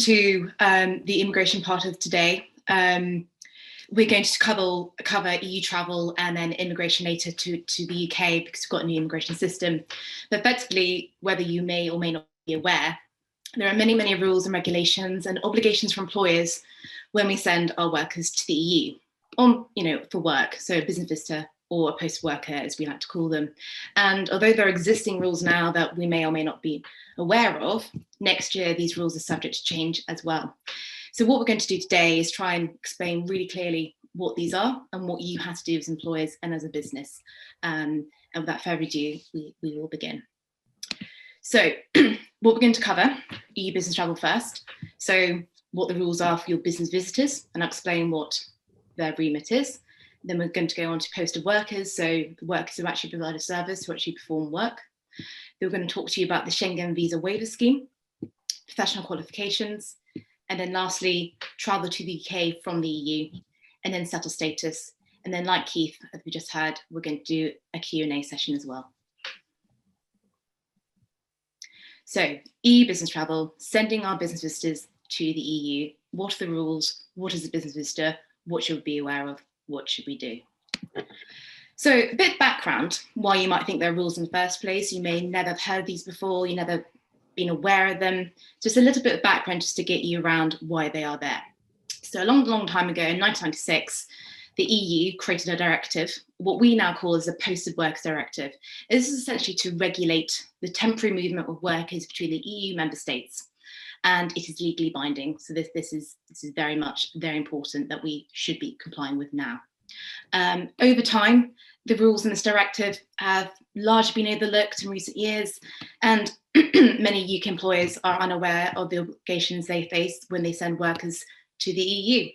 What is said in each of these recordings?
to the immigration part of today. We're going to cover EU travel and then immigration later to the UK because we've got a new immigration system. But effectively, whether you may or may not be aware, there are many, many rules and regulations and obligations for employers when we send our workers to the EU on, for work, so a business visitor or a post worker, as we like to call them. And although there are existing rules now that we may or may not be aware of, next year these rules are subject to change as well. So what we're going to do today is try and explain really clearly what these are and what you have to do as employers and as a business. And without further ado, we will begin. So what we're going to cover, EU business travel first. So what the rules are for your business visitors, and I'll explain what their remit is. Then we're going to go on to posted workers, so the workers who actually provide a service, who actually perform work. Then we're going to talk to you about the Schengen visa waiver scheme, professional qualifications, and then lastly, travel to the UK from the EU, and then settled status. And then like Keith, as we just heard, we're going to do a Q&A session as well. So EU business travel, sending our business visitors to the EU. What are the rules? What is a business visitor? What should we be aware of? What should we do? So a bit of background, why you might think there are rules in the first place. You may never have heard these before, you never been aware of them. Just a little bit of background just to get you around why they are there. So a long, long time ago, in 1996, the EU created a directive, what we now call as a posted workers directive. This is essentially to regulate the temporary movement of workers between the EU member states. And it is legally binding. So this is very much very important that we should be complying with now. Over time, the rules in this directive have largely been overlooked in recent years, and many UK employers are unaware of the obligations they face when they send workers to the EU.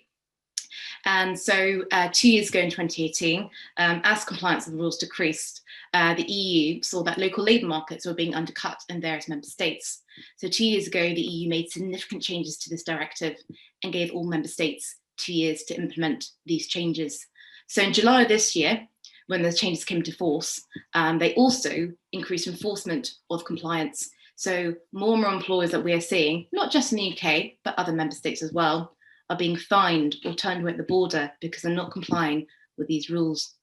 And so 2 years ago in 2018, as compliance with the rules decreased, the EU saw that local labour markets were being undercut in various member states. So 2 years ago, the EU made significant changes to this directive and gave all member states 2 years to implement these changes. So in July of this year, when the changes came into force, they also increased enforcement of compliance. So more and more employers that we are seeing, not just in the UK, but other member states as well, are being fined or turned away at the border because they're not complying with these rules.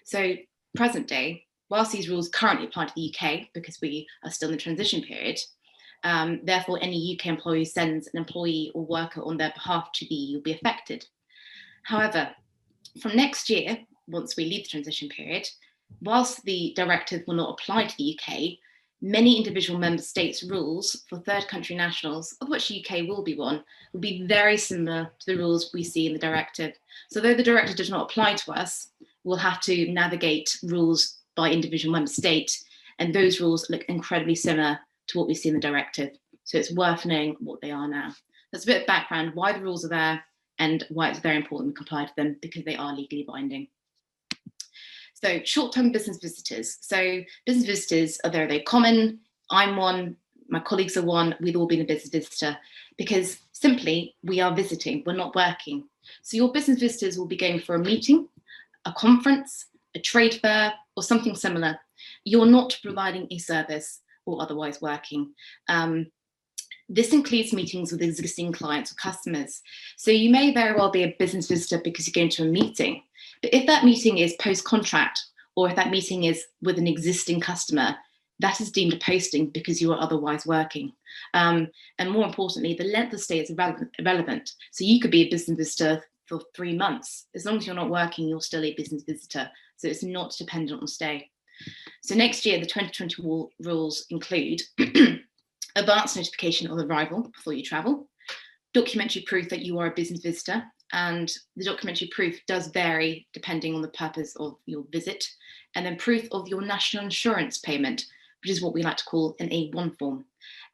So present day, whilst these rules currently apply to the UK because we are still in the transition period, therefore any UK employee who sends an employee or worker on their behalf to the EU will be affected. However, from next year, once we leave the transition period, whilst the directive will not apply to the UK, many individual member states' rules for third country nationals, of which the UK will be one, will be very similar to the rules we see in the directive. So though the directive does not apply to us, we'll have to navigate rules by individual member state, and those rules look incredibly similar to what we see in the directive. So it's worth knowing what they are now. That's a bit of background, why the rules are there and why it's very important we comply to them, because they are legally binding. So short-term business visitors. So business visitors are very common. I'm one, my colleagues are one, we've all been a business visitor, because simply we are visiting, we're not working. So your business visitors will be going for a meeting, a conference, a trade fair, or something similar. You're not providing a service or otherwise working. This includes meetings with existing clients or customers. So you may very well be a business visitor because you're going to a meeting. But if that meeting is post-contract, or if that meeting is with an existing customer, that is deemed a posting because you are otherwise working. And more importantly, the length of stay is irrelevant. So you could be a business visitor for 3 months. As long as you're not working, you're still a business visitor. So it's not dependent on stay. So next year, the 2020 rules include advance notification of arrival before you travel, documentary proof that you are a business visitor, and the documentary proof does vary depending on the purpose of your visit, and then proof of your national insurance payment, which is what we like to call an A1 form.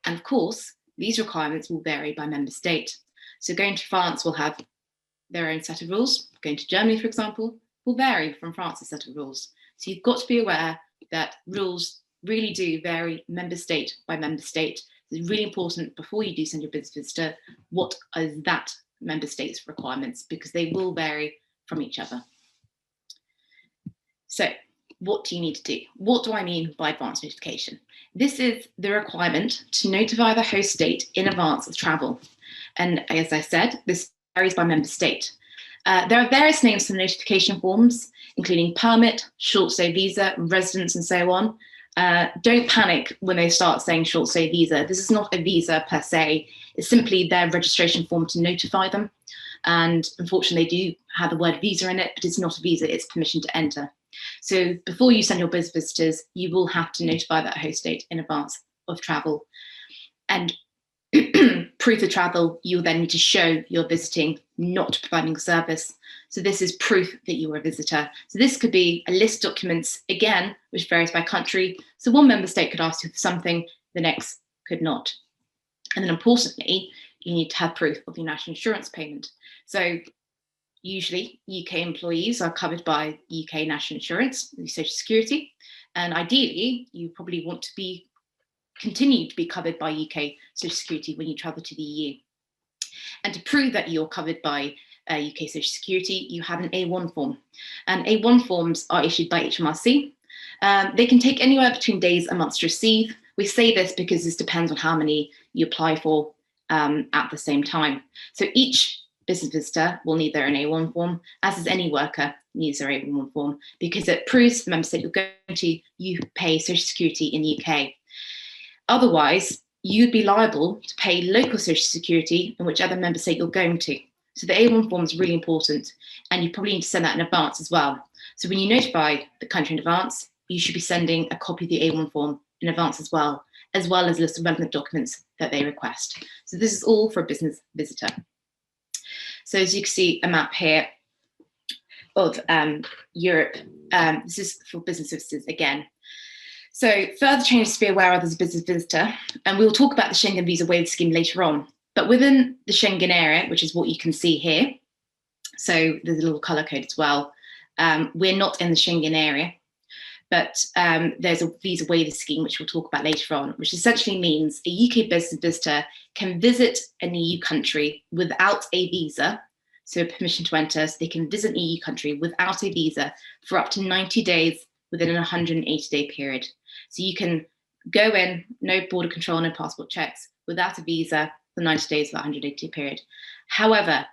And of course, these requirements will vary by member state. So going to France will have their own set of rules. Going to Germany, for example, will vary from France's set of rules. So you've got to be aware that rules really do vary member state by member state. It's really important before you do send your business visitor, what is that member state's requirements, because they will vary from each other. So what do you need to do? What do I mean by advance notification? This is the requirement to notify the host state in advance of travel. And as I said, this varies by member state. There are various names for notification forms, including permit, short stay visa, residence, and so on. Don't panic when they start saying short stay visa. This is not a visa per se. It's simply their registration form to notify them. And unfortunately, they do have the word visa in it, but it's not a visa, it's permission to enter. So before you send your business visitors, you will have to notify that host state in advance of travel. And proof of travel, you'll then need to show you're visiting, not providing service. So this is proof that you are a visitor. So this could be a list of documents, again, which varies by country. So one member state could ask you for something, the next could not. And then importantly, you need to have proof of your national insurance payment. So usually UK employees are covered by UK national insurance, social security, and ideally you probably want to continue to be covered by UK social security when you travel to the EU. And to prove that you're covered by UK social security, you have an A1 form. And A1 forms are issued by HMRC. They can take anywhere between days and months to receive. We say this because this depends on how many you apply for at the same time. So each business visitor will need their own A1 form, as is any worker needs their A1 form, because it proves the member state you're going to, you pay social security in the UK. Otherwise, you'd be liable to pay local social security in whichever member state you're going to. So the A1 form is really important, and you probably need to send that in advance as well. So when you notify the country in advance, you should be sending a copy of the A1 form in advance as well as a list of relevant documents that they request. So this is all for a business visitor. So as you can see, a map here of Europe. This is for business visitors again. So further changes to be aware of as a business visitor, and we'll talk about the Schengen visa waiver scheme later on. But within the Schengen area, which is what you can see here, so there's a little colour code as well, we're not in the Schengen area, but there's a visa waiver scheme, which we'll talk about later on, which essentially means a UK business visitor can visit an EU country without a visa, so permission to enter, so they can visit an EU country without a visa for up to 90 days within a 180-day period. So you can go in, no border control, no passport checks, without a visa for 90 days of that 180-day period. However,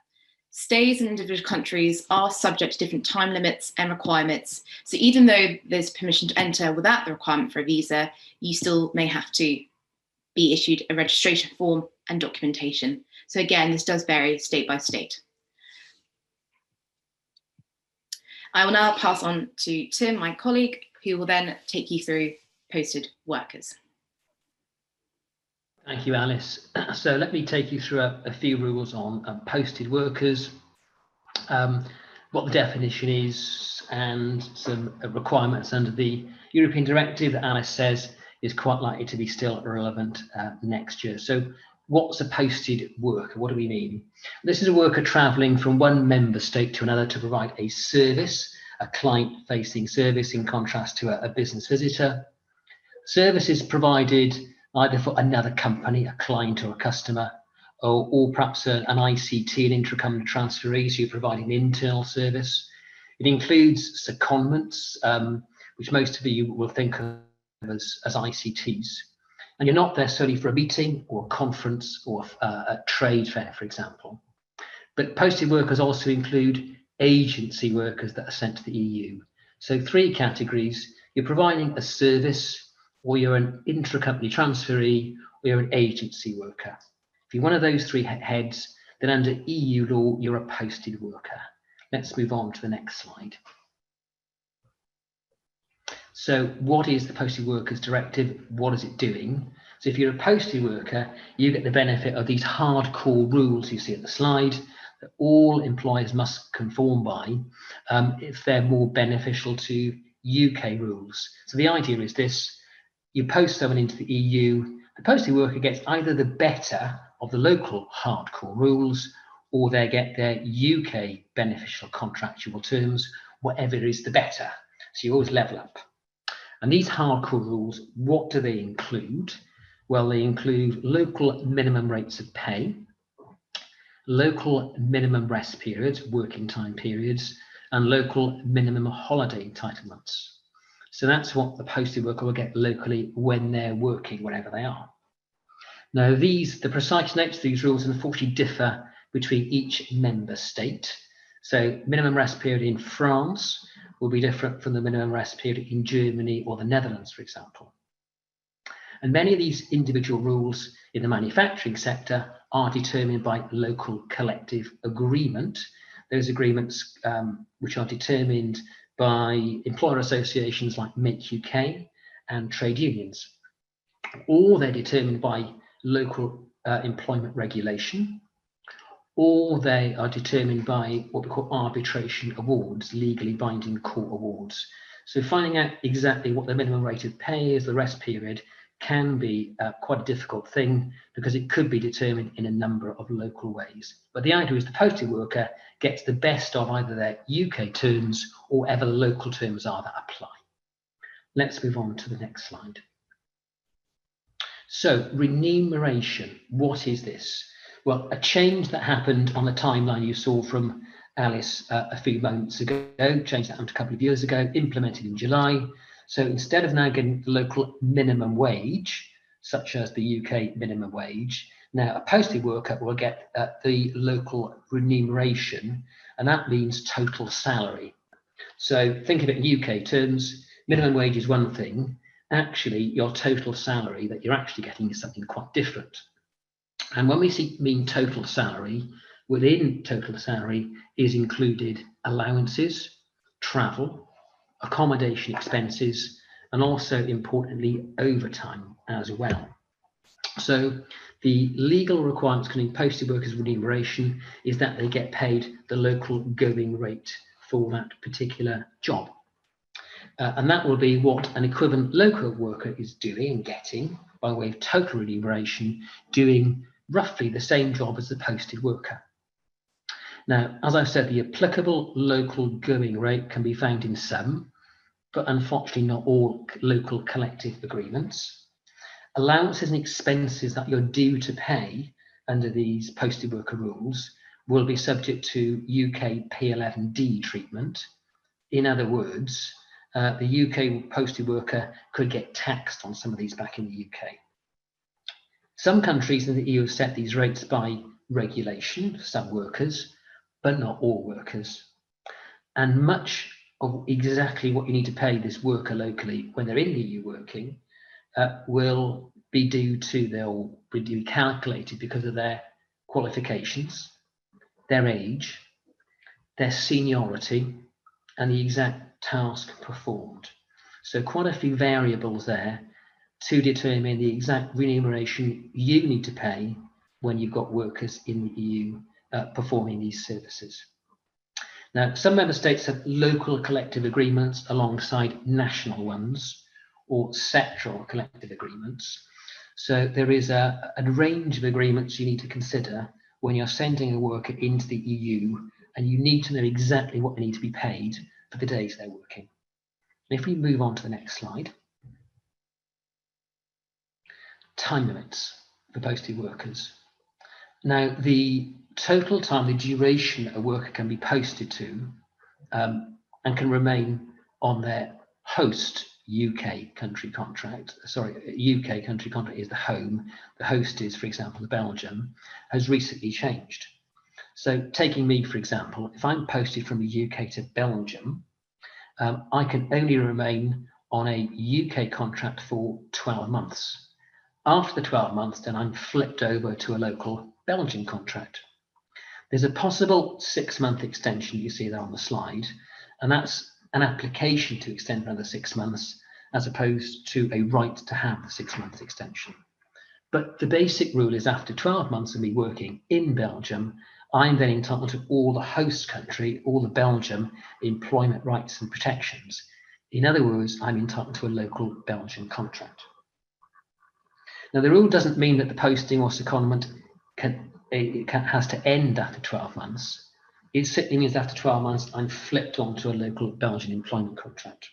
stays in individual countries are subject to different time limits and requirements. So even though there's permission to enter without the requirement for a visa, you still may have to be issued a registration form and documentation. So again, this does vary state by state. I will now pass on to Tim, my colleague, who will then take you through posted workers. Thank you, Alice. So let me take you through a few rules on posted workers, what the definition is, and some requirements under the European Directive that Alice says is quite likely to be still relevant next year. So what's a posted worker? What do we mean? This is a worker travelling from one member state to another to provide a service, a client-facing service, in contrast to a business visitor. Service is provided either for another company, a client or a customer, or perhaps an ICT, an intra-company transferee, so you're providing internal service. It includes secondments, which most of you will think of as ICTs. And you're not there solely for a meeting or a conference or a trade fair, for example. But posted workers also include agency workers that are sent to the EU. So three categories: you're providing a service, or you're an intra-company transferee, or you're an agency worker. If you're one of those three heads, then under EU law, you're a posted worker. Let's move on to the next slide. So what is the Posted Workers Directive? What is it doing? So if you're a posted worker, you get the benefit of these hardcore rules you see at the slide that all employers must conform by if they're more beneficial to UK rules. So the idea is this: you post someone into the EU, the posted worker gets either the better of the local hardcore rules, or they get their UK beneficial contractual terms, whatever is the better. So you always level up. And these hardcore rules, what do they include? Well, they include local minimum rates of pay, local minimum rest periods, working time periods, and local minimum holiday entitlements. So that's what the posted worker will get locally when they're working, wherever they are. Now, the precise nature of these rules unfortunately differ between each member state. So minimum rest period in France will be different from the minimum rest period in Germany or the Netherlands, for example. And many of these individual rules in the manufacturing sector are determined by local collective agreement. Those agreements which are determined by employer associations like Make UK and trade unions, or they're determined by local employment regulation, or they are determined by what we call arbitration awards, legally binding court awards. So finding out exactly what the minimum rate of pay is, the rest period, can be quite a difficult thing because it could be determined in a number of local ways. But the idea is the posted worker gets the best of either their UK terms or whatever the local terms are that apply. Let's move on to the next slide. So remuneration, what is this? Well, a change that happened on the timeline you saw from Alice a few moments ago, change that happened a couple of years ago, implemented in July. So instead of now getting the local minimum wage, such as the UK minimum wage, now a posted worker will get the local remuneration, and that means total salary. So think of it in UK terms, minimum wage is one thing, actually your total salary that you're actually getting is something quite different. And when we mean total salary, within total salary is included allowances, travel, accommodation expenses, and also importantly overtime as well. So the legal requirements concerning posted workers' remuneration is that they get paid the local going rate for that particular job. And that will be what an equivalent local worker is doing and getting by way of total remuneration, doing roughly the same job as the posted worker. Now, as I've said, the applicable local going rate can be found in some, but unfortunately not all local collective agreements. Allowances and expenses that you're due to pay under these posted worker rules will be subject to UK P11D treatment. In other words, the UK posted worker could get taxed on some of these back in the UK. Some countries in the EU have set these rates by regulation for some workers, but not all workers. And much of exactly what you need to pay this worker locally when they're in the EU working will be they'll be calculated because of their qualifications, their age, their seniority, and the exact task performed. So quite a few variables there to determine the exact remuneration you need to pay when you've got workers in the EU performing these services. Now, some member states have local collective agreements alongside national ones or sectoral collective agreements. So there is a range of agreements you need to consider when you're sending a worker into the EU, and you need to know exactly what they need to be paid for the days they're working. And if we move on to the next slide, time limits for posted workers. Now, the total time, the duration a worker can be posted to and can remain on their host UK country contract, UK country contract is the home, the host is, for example, Belgium, has recently changed. So taking me, for example, if I'm posted from the UK to Belgium, I can only remain on a UK contract for 12 months. After the 12 months, then I'm flipped over to a local Belgian contract. There's a possible 6-month extension you see there on the slide, and that's an application to extend another 6 months as opposed to a right to have the 6-month extension. But the basic rule is after 12 months of me working in Belgium, I'm then entitled to all the host country, all the Belgium employment rights and protections. In other words, I'm entitled to a local Belgian contract. Now, the rule doesn't mean that the posting or secondment has to end after 12 months. It simply means after 12 months, I'm flipped onto a local Belgian employment contract.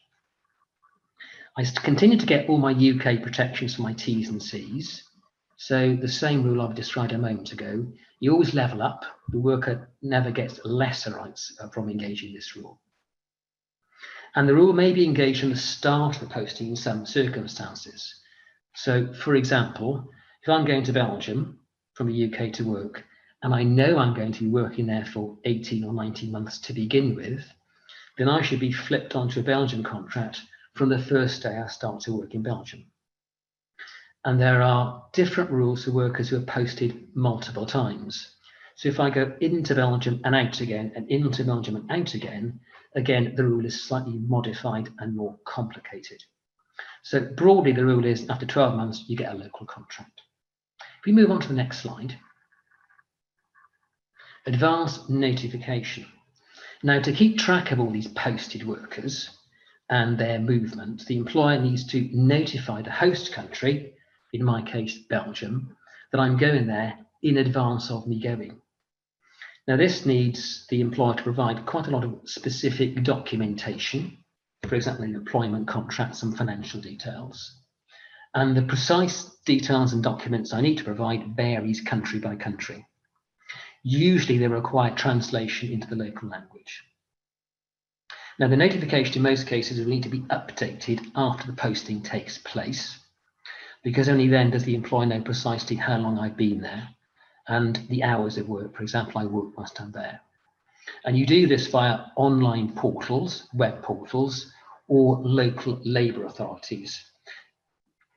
I continue to get all my UK protections for my T's and C's. So the same rule I've described a moment ago, you always level up. The worker never gets lesser rights from engaging this rule. And the rule may be engaged from the start of the posting in some circumstances. So, for example, If I'm going to Belgium from the UK to work, and I know I'm going to be working there for 18 or 19 months to begin with, then I should be flipped onto a Belgian contract from the first day I start to work in Belgium. And there are different rules for workers who are posted multiple times. So if I go into Belgium and out again, and into Belgium and out again, the rule is slightly modified and more complicated. So broadly, the rule is after 12 months, you get a local contract. If we move on to the next slide, advance notification. Now, to keep track of all these posted workers and their movement, the employer needs to notify the host country, in my case, Belgium, that I'm going there in advance of me going. Now, this needs the employer to provide quite a lot of specific documentation, for example, in employment contracts and financial details. And the precise details and documents I need to provide varies country by country. Usually, they require translation into the local language. Now, the notification in most cases will need to be updated after the posting takes place, because only then does the employer know precisely how long I've been there and the hours of work. For example, I work whilst I'm there. And you do this via online portals, web portals, or local labour authorities.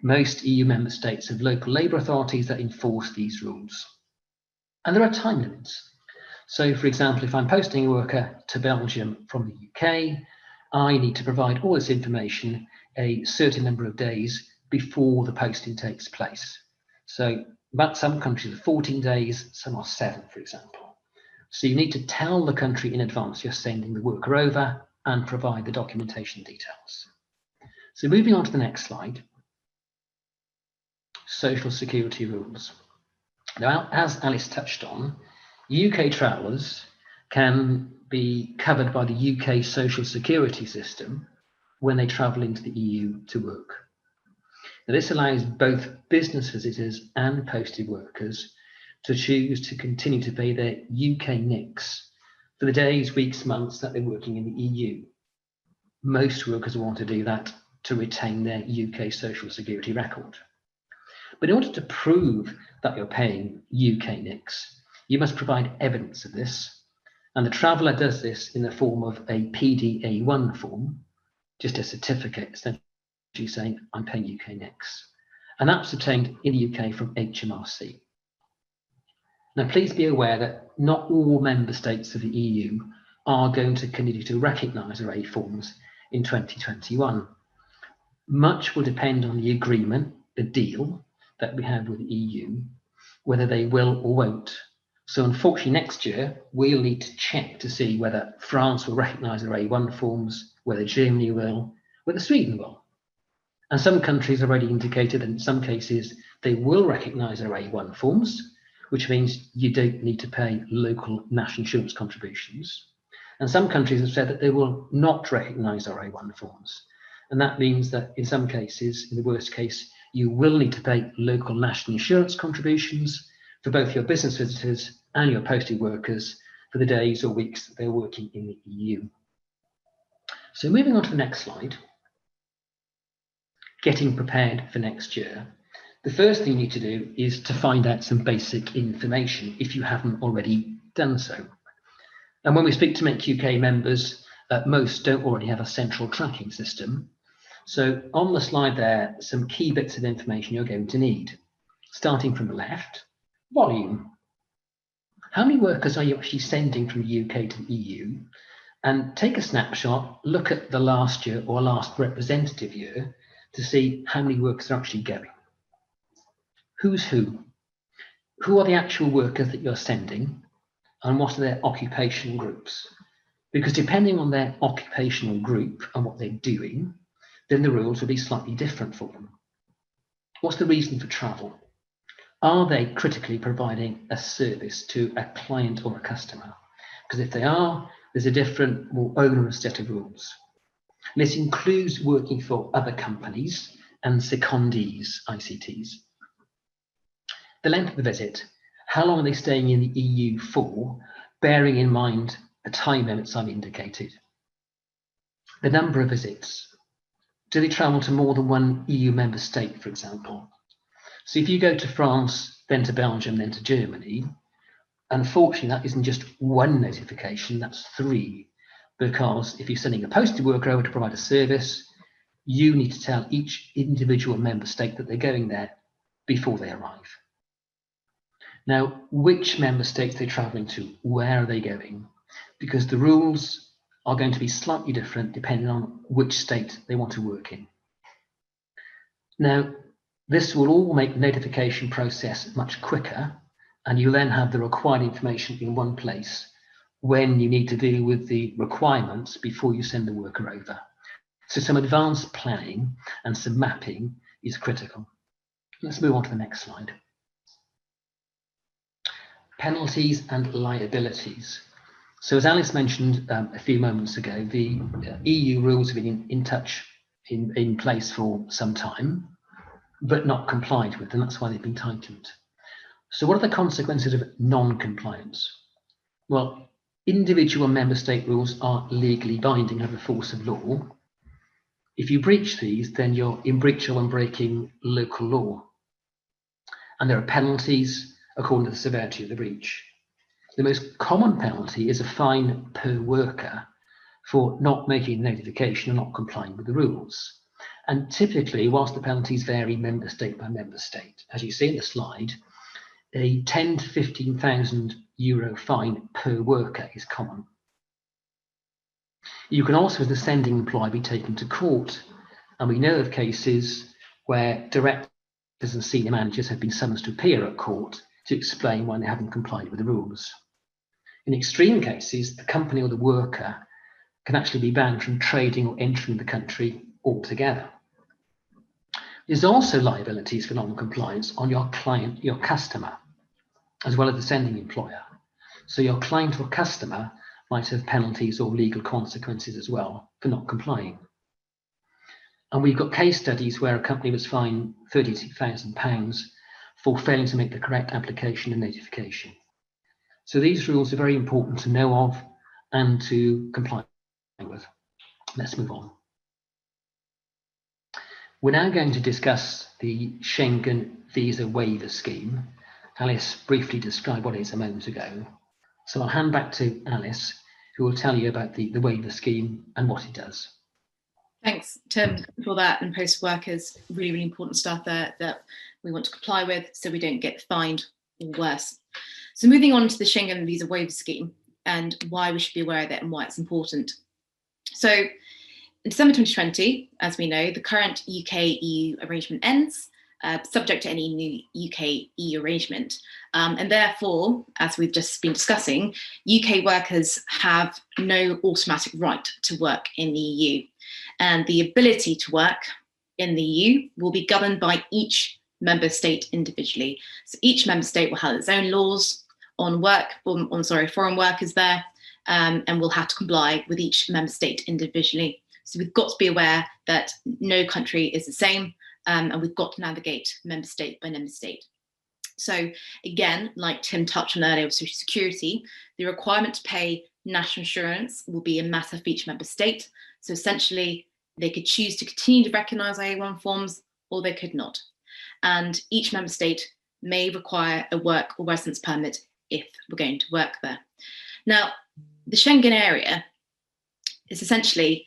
Most EU member states have local labour authorities that enforce these rules. And there are time limits. So, for example, if I'm posting a worker to Belgium from the UK, I need to provide all this information a certain number of days before the posting takes place. So, but some countries are 14 days, some are 7, for example. So you need to tell the country in advance you're sending the worker over and provide the documentation details. So moving on to the next slide, social security rules. Now, as Alice touched on, UK travellers can be covered by the UK social security system when they travel into the EU to work. Now, this allows both business visitors and posted workers to choose to continue to pay their UK NICs for the days, weeks, months that they're working in the EU. Most workers want to do that to retain their UK social security record. But in order to prove that you're paying UK NICs, you must provide evidence of this. And the traveller does this in the form of a PDA1 form, just a certificate essentially saying I'm paying UK NICs. And that's obtained in the UK from HMRC. Now, please be aware that not all member states of the EU are going to continue to recognise array forms in 2021. Much will depend on the agreement, the deal that we have with the EU, whether they will or won't. So unfortunately, next year, we'll need to check to see whether France will recognise array 1 forms, whether Germany will, whether Sweden will. And some countries already indicated that in some cases they will recognise array 1 forms, which means you don't need to pay local national insurance contributions. And some countries have said that they will not recognise array 1 forms. And that means that in some cases, in the worst case, you will need to pay local national insurance contributions for both your business visitors and your posted workers for the days or weeks that they're working in the EU. So moving on to the next slide, getting prepared for next year. The first thing you need to do is to find out some basic information if you haven't already done so. And when we speak to Make UK members, most don't already have a central tracking system. So on the slide there, some key bits of information you're going to need. Starting from the left, volume. How many workers are you actually sending from the UK to the EU? And take a snapshot, look at the last year or last representative year to see how many workers are actually going. Who's who? Who are the actual workers that you're sending? And what are their occupational groups? Because depending on their occupational group and what they're doing, then the rules will be slightly different for them. What's the reason for travel? Are they critically providing a service to a client or a customer? Because if they are, there's a different, more onerous set of rules. And this includes working for other companies and secondees, ICTs. The length of the visit, how long are they staying in the EU for, bearing in mind the time limits I've indicated. The number of visits. Do they travel to more than one EU member state, for example? So if you go to France, then to Belgium, then to Germany, unfortunately, that isn't just one notification, that's 3. Because if you're sending a posted worker over to provide a service, you need to tell each individual member state that they're going there before they arrive. Now, which member states they're traveling to, where are they going? Because the rules are going to be slightly different depending on which state they want to work in. Now, this will all make the notification process much quicker, and you'll then have the required information in one place when you need to deal with the requirements before you send the worker over. So some advanced planning and some mapping is critical. Let's move on to the next slide. Penalties and liabilities. So as Alice mentioned a few moments ago, the EU rules have been in place for some time, but not complied with, and that's why they've been tightened. So what are the consequences of non-compliance? Well, individual member state rules are legally binding, have the force of law. If you breach these, then you're in breach or breaking local law. And there are penalties according to the severity of the breach. The most common penalty is a fine per worker for not making a notification or not complying with the rules. And typically, whilst the penalties vary member state by member state, as you see in the slide, a 10 to 15,000 euro fine per worker is common. You can also, as the sending employer, be taken to court. And we know of cases where directors and senior managers have been summoned to appear at court to explain why they haven't complied with the rules. In extreme cases, the company or the worker can actually be banned from trading or entering the country altogether. There's also liabilities for non-compliance on your client, your customer, as well as the sending employer. So your client or customer might have penalties or legal consequences as well for not complying. And we've got case studies where a company was fined £32,000 for failing to make the correct application and notification. So these rules are very important to know of and to comply with. Let's move on. We're now going to discuss the Schengen visa waiver scheme. Alice briefly described what it is a moment ago. So I'll hand back to Alice, who will tell you about the waiver scheme and what it does. Thanks, Tim, for that. And post workers, really, really important stuff there that we want to comply with so we don't get fined or worse. So moving on to the Schengen visa waiver scheme and why we should be aware of it and why it's important. So in December 2020, as we know, the current UK-EU arrangement ends, subject to any new UK-EU arrangement. And therefore, as we've just been discussing, UK workers have no automatic right to work in the EU. And the ability to work in the EU will be governed by each member state individually. So each member state will have its own laws on foreign workers there, and will have to comply with each member state individually. So we've got to be aware that no country is the same, and we've got to navigate member state by member state. So again, like Tim touched on earlier with social security, the requirement to pay national insurance will be a matter for each member state. So essentially, they could choose to continue to recognise IA1 forms, or they could not. And each member state may require a work or residence permit if we're going to work there. Now, the Schengen area is essentially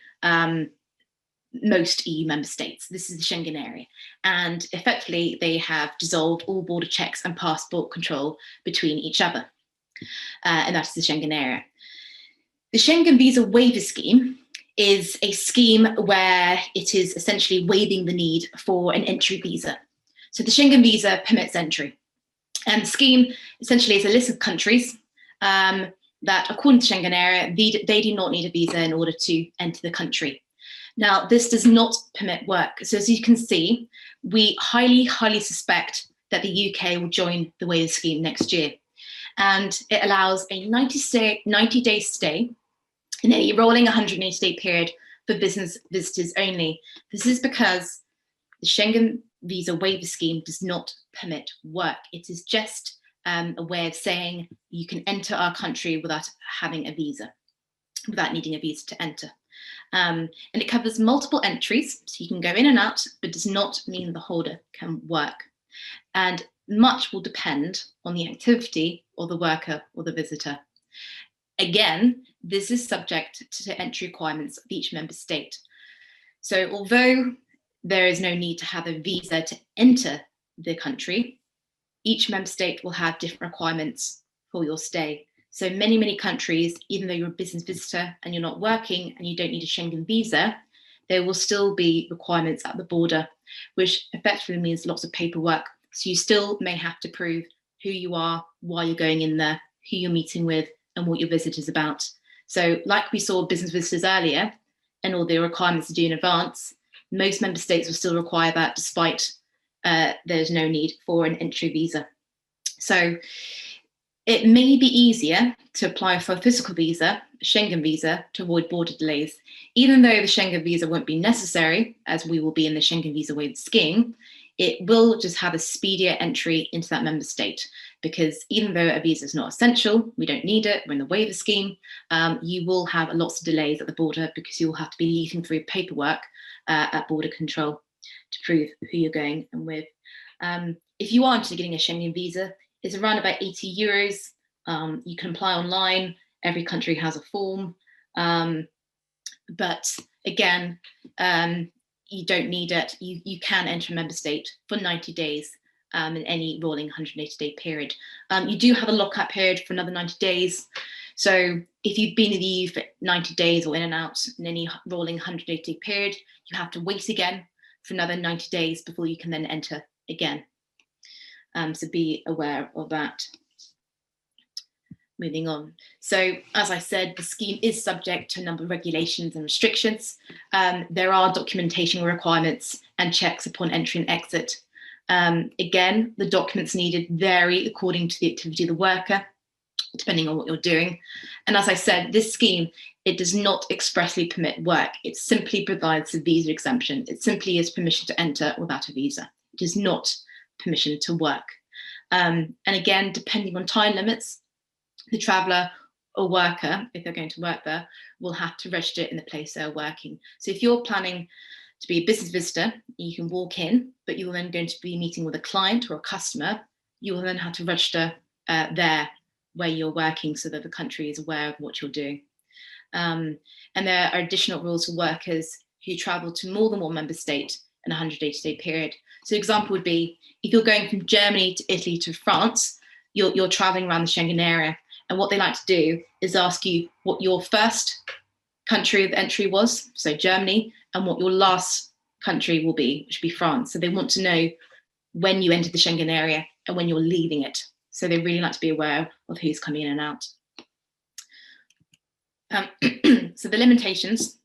most EU member states. This is the Schengen area. And effectively, they have dissolved all border checks and passport control between each other. And that is the Schengen area. The Schengen visa waiver scheme is a scheme where it is essentially waiving the need for an entry visa. So the Schengen visa permits entry. And the scheme essentially is a list of countries that, according to the Schengen area, they do not need a visa in order to enter the country. Now, this does not permit work. So as you can see, we highly, highly suspect that the UK will join the waiver scheme next year. And it allows a 90-day stay in a rolling 180-day period for business visitors only. This is because the Schengen visa waiver scheme does not permit work. It is just a way of saying you can enter our country without having a visa, without needing a visa to enter. And it covers multiple entries, so you can go in and out, but does not mean the holder can work. And much will depend on the activity or the worker or the visitor. Again, this is subject to entry requirements of each member state. So although there is no need to have a visa to enter the country, each member state will have different requirements for your stay. So many countries, even though you're a business visitor and you're not working and you don't need a Schengen visa, there will still be requirements at the border, which effectively means lots of paperwork. So you still may have to prove who you are, why you're going in there, who you're meeting with, and what your visit is about. So like we saw business visitors earlier, and all the requirements to do in advance, most member states will still require that despite there's no need for an entry visa. So it may be easier to apply for a physical visa, a Schengen visa, to avoid border delays. Even though the Schengen visa won't be necessary, as we will be in the Schengen visa waiver scheme, it will just have a speedier entry into that member state, because even though a visa is not essential, we don't need it, we're in the waiver scheme, you will have lots of delays at the border because you'll have to be leafing through paperwork at border control to prove who you're going and with. If you are interested in getting a Schengen visa, it's around about 80 euros. You can apply online. Every country has a form. But again, you don't need it. You can enter a member state for 90 days in any rolling 180-day period. You do have a lockout period for another 90 days. So if you've been in the EU for 90 days or in and out in any rolling 180-day period, you have to wait again for another 90 days before you can then enter again. So be aware of that. Moving on. So as I said, the scheme is subject to a number of regulations and restrictions. There are documentation requirements and checks upon entry and exit. Again, the documents needed vary according to the activity of the worker, depending on what you're doing. And as I said, this scheme, it does not expressly permit work. It simply provides a visa exemption. It simply is permission to enter without a visa. It is not permission to work. And again, depending on time limits, the traveller or worker, if they're going to work there, will have to register in the place they're working. So if you're planning to be a business visitor, you can walk in, but you're then going to be meeting with a client or a customer. You will then have to register there where you're working so that the country is aware of what you're doing. And there are additional rules for workers who travel to more than one member state in a 180-day period. So example would be, if you're going from Germany to Italy to France, you're traveling around the Schengen area. And what they like to do is ask you what your first country of entry was, so Germany, and what your last country will be, which would be France. So they want to know when you entered the Schengen area and when you're leaving it. So they really like to be aware of who's coming in and out. So the limitations.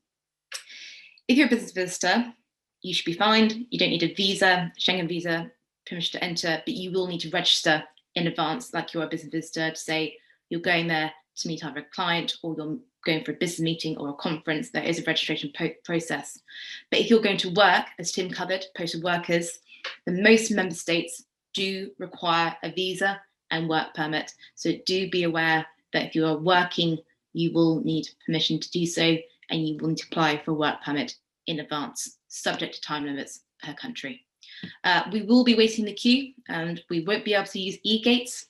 If you're a business visitor, you should be fine. You don't need a visa, Schengen visa, permission to enter, but you will need to register in advance, like you're a business visitor, to say you're going there to meet either a client or you're going for a business meeting or a conference. There is a registration process. But if you're going to work, as Tim covered, posted workers, then most member states do require a visa and work permit. So do be aware that if you are working, you will need permission to do so, and you will need to apply for a work permit in advance, subject to time limits per country. We will be waiting in the queue, and we won't be able to use e-gates.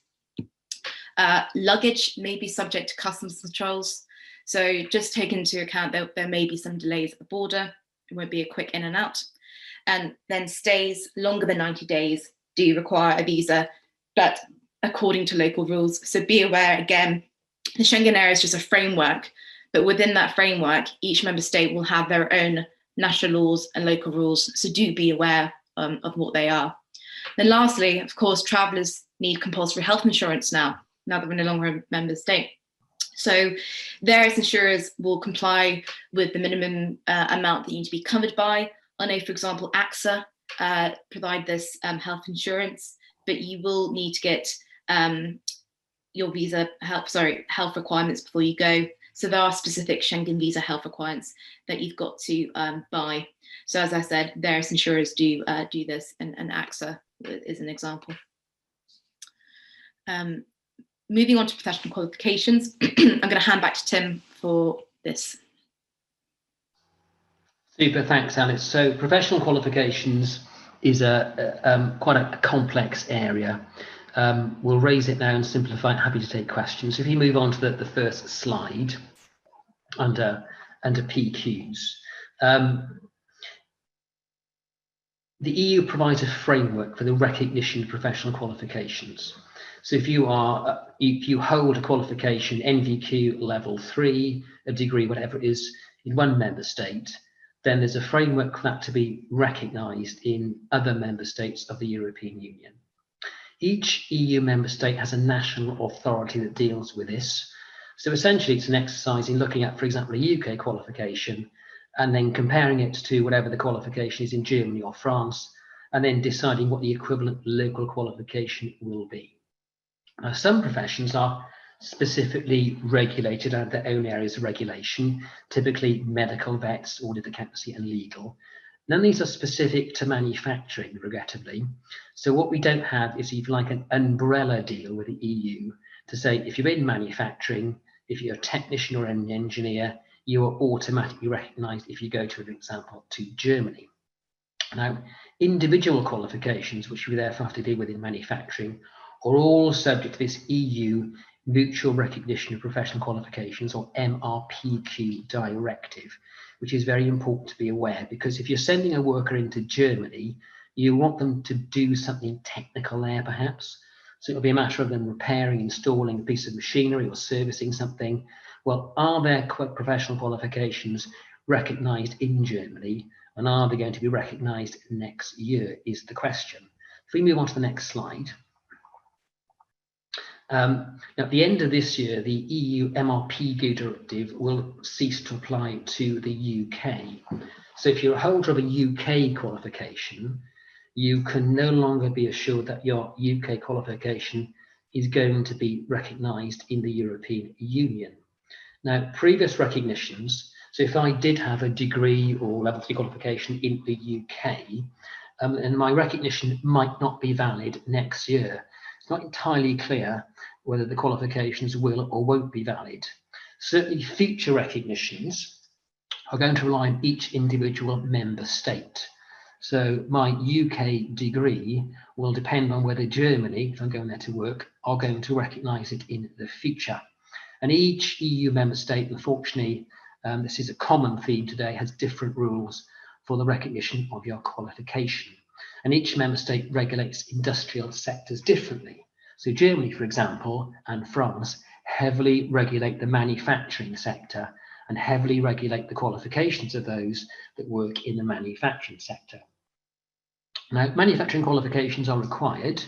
Luggage may be subject to customs controls, so just take into account that there may be some delays at the border. It won't be a quick in and out. And then stays longer than 90 days do require a visa, but according to local rules. So be aware, again, the Schengen area is just a framework, but within that framework, each member state will have their own national laws and local rules. So do be aware of what they are. Then lastly, of course, travellers need compulsory health insurance now that we're no longer a member state. So various insurers will comply with the minimum amount that you need to be covered by. I know, for example, AXA provide this health insurance, but you will need to get your visa health requirements before you go. So there are specific Schengen visa health requirements that you've got to buy. So as I said, various insurers do this, and AXA is an example. Moving on to professional qualifications, I'm going to hand back to Tim for this. Super, thanks, Alice. So professional qualifications is quite a complex area. We'll raise it now and simplify it. Happy to take questions. If you move on to the first slide under PQs. The EU provides a framework for the recognition of professional qualifications. So if you hold a qualification, NVQ level 3, a degree, whatever it is, in one member state, then there's a framework for that to be recognised in other member states of the European Union. Each EU member state has a national authority that deals with this. So essentially it's an exercise in looking at, for example, a UK qualification and then comparing it to whatever the qualification is in Germany or France, and then deciding what the equivalent local qualification will be. Now, some professions are specifically regulated under their own areas of regulation, typically medical, vets, audit, accountancy, and legal. None of these are specific to manufacturing, regrettably. So what we don't have is, if you like, an umbrella deal with the EU to say, if you're in manufacturing, if you're a technician or an engineer, you are automatically recognised if you go, to, for example, to Germany. Now, individual qualifications, which we therefore have to deal with in manufacturing, are all subject to this EU Mutual Recognition of Professional Qualifications, or MRPQ directive, which is very important to be aware, because if you're sending a worker into Germany, you want them to do something technical there, perhaps. So it'll be a matter of them repairing, installing a piece of machinery or servicing something. Well, are their professional qualifications recognised in Germany, and are they going to be recognised next year is the question. If we move on to the next slide. Now, at the end of this year, the EU MRPQ directive will cease to apply to the UK. So if you're a holder of a UK qualification, you can no longer be assured that your UK qualification is going to be recognised in the European Union. Now, previous recognitions, so if I did have a degree or level 3 qualification in the UK, and my recognition might not be valid next year, it's not entirely clear whether the qualifications will or won't be valid. Certainly future recognitions are going to rely on each individual member state. So my UK degree will depend on whether Germany, if I'm going there to work, are going to recognise it in the future. And each EU member state, unfortunately, this is a common theme today, has different rules for the recognition of your qualification. And each member state regulates industrial sectors differently. So Germany, for example, and France heavily regulate the manufacturing sector and heavily regulate the qualifications of those that work in the manufacturing sector. Now, manufacturing qualifications are required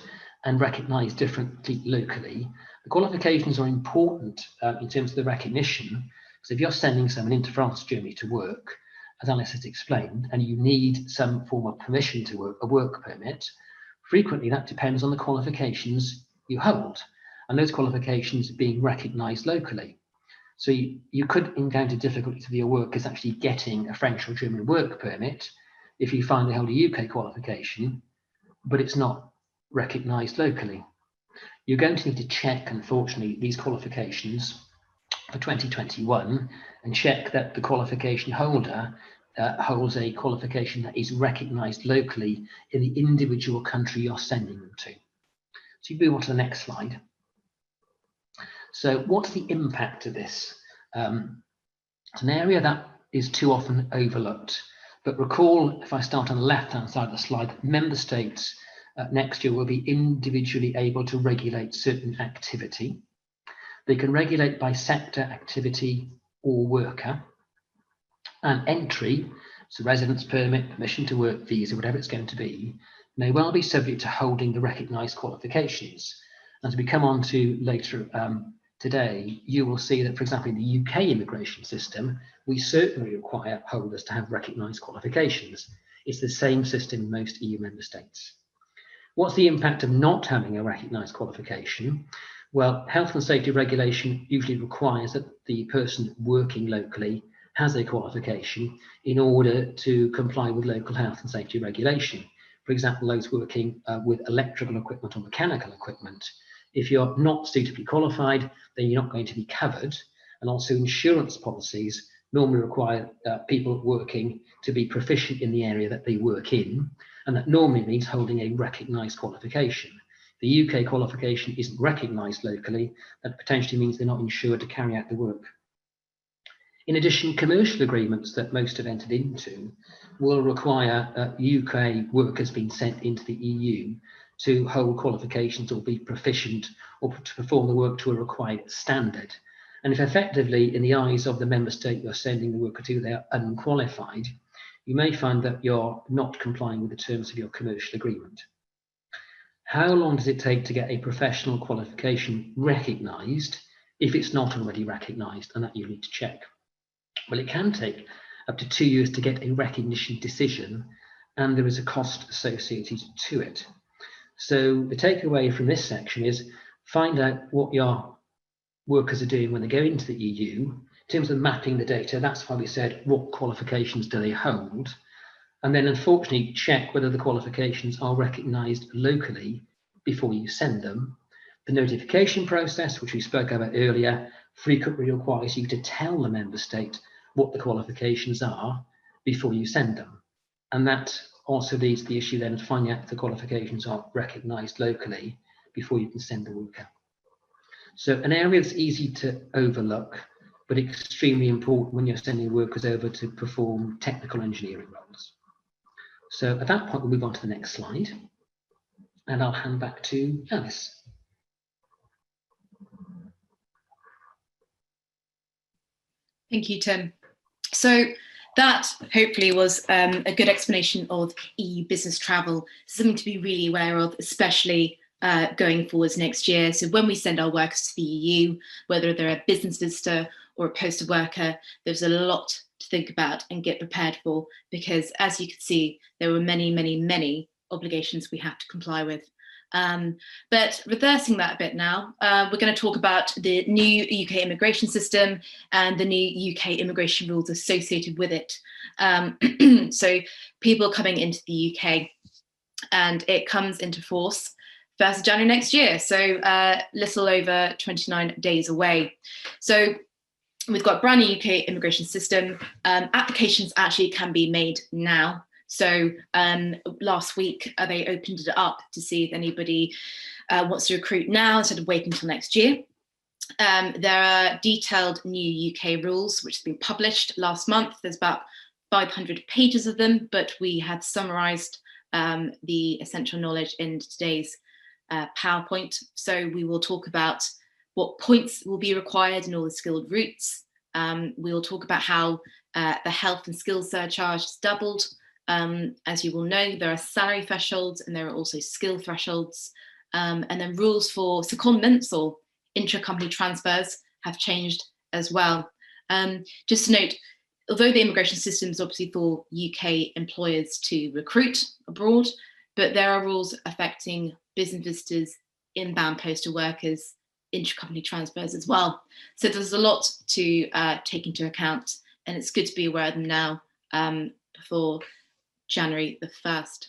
and recognised differently locally. The qualifications are important in terms of the recognition. So if you're sending someone into France, Germany to work, as Alice has explained, and you need some form of permission to work, a work permit, frequently that depends on the qualifications you hold, and those qualifications being recognised locally. So you could encounter difficulties with your workers actually getting a French or German work permit if you find they hold a UK qualification, but it's not recognised locally. You're going to need to check, unfortunately, these qualifications for 2021 and check that the qualification holder holds a qualification that is recognised locally in the individual country you're sending them to. So you move on to the next slide. So what's the impact of this? It's an area that is too often overlooked. But recall, if I start on the left-hand side of the slide, that member states next year will be individually able to regulate certain activity. They can regulate by sector, activity, or worker. And entry, so residence permit, permission to work, visa, whatever it's going to be, may well be subject to holding the recognised qualifications. As we come on to later today, you will see that, for example, in the UK immigration system, we certainly require holders to have recognised qualifications. It's the same system in most EU member states. What's the impact of not having a recognised qualification? Well, health and safety regulation usually requires that the person working locally has a qualification in order to comply with local health and safety regulation. For example, those working with electrical equipment or mechanical equipment. If you're not suitably qualified, then you're not going to be covered. And also insurance policies normally require people working to be proficient in the area that they work in, and that normally means holding a recognised qualification. The UK qualification isn't recognised locally, that potentially means they're not insured to carry out the work. In addition, commercial agreements that most have entered into will require UK workers being sent into the EU to hold qualifications or be proficient or to perform the work to a required standard. And if effectively, in the eyes of the member state you're sending the worker to, they are unqualified, you may find that you're not complying with the terms of your commercial agreement. How long does it take to get a professional qualification recognised if it's not already recognised? And that you need to check. Well, it can take up to 2 years to get a recognition decision, and there is a cost associated to it. So the takeaway from this section is find out what your workers are doing when they go into the EU. In terms of mapping the data, that's why we said what qualifications do they hold, and then unfortunately check whether the qualifications are recognised locally before you send them. The notification process, which we spoke about earlier, frequently requires you to tell the member state what the qualifications are before you send them. And that also leads to the issue then of finding out if the qualifications are recognised locally before you can send the worker. So an area that's easy to overlook, but extremely important when you're sending workers over to perform technical engineering roles. So at that point, we'll move on to the next slide, and I'll hand back to Alice. Thank you, Tim. So that hopefully was a good explanation of EU business travel, something to be really aware of, especially going forwards next year. So when we send our workers to the EU, whether they're a business visitor or a posted worker, there's a lot to think about and get prepared for, because as you can see, there were many, many, many obligations we have to comply with. But reversing that a bit now, we're going to talk about the new UK immigration system and the new UK immigration rules associated with it. So people coming into the UK, and it comes into force 1st of January next year, so little over 29 days away. So we've got a brand new UK immigration system. Applications actually can be made now. So last week, they opened it up to see if anybody wants to recruit now instead of waiting until next year. There are detailed new UK rules, which have been published last month. There's about 500 pages of them, but we had summarised the essential knowledge in today's PowerPoint. So we will talk about what points will be required in all the skilled routes. We will talk about how the health and skills surcharge is doubled. As you will know, there are salary thresholds and there are also skill thresholds. And then rules for secondments or intra-company transfers have changed as well. Just to note, although the immigration system is obviously for UK employers to recruit abroad, but there are rules affecting business visitors, inbound postal workers, intra-company transfers as well. So there's a lot to take into account, and it's good to be aware of them now before January the 1st.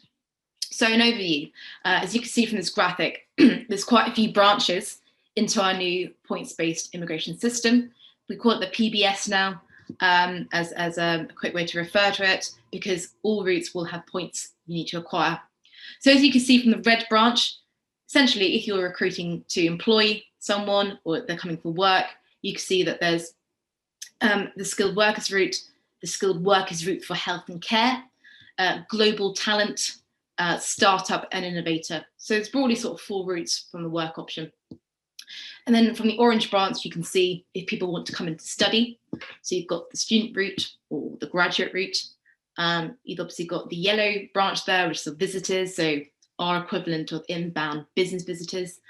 So an overview, as you can see from this graphic, there's quite a few branches into our new points-based immigration system. We call it the PBS now, as a quick way to refer to it, because all routes will have points you need to acquire. So as you can see from the red branch, essentially if you're recruiting to employ someone or they're coming for work, you can see that there's the skilled workers route, the skilled workers route for health and care, global talent, startup and innovator. So it's broadly sort of 4 routes from the work option. And then from the orange branch, you can see if people want to come in to study. So you've got the student route or the graduate route. You've obviously got the yellow branch there, which is the visitors, so our equivalent of inbound business visitors.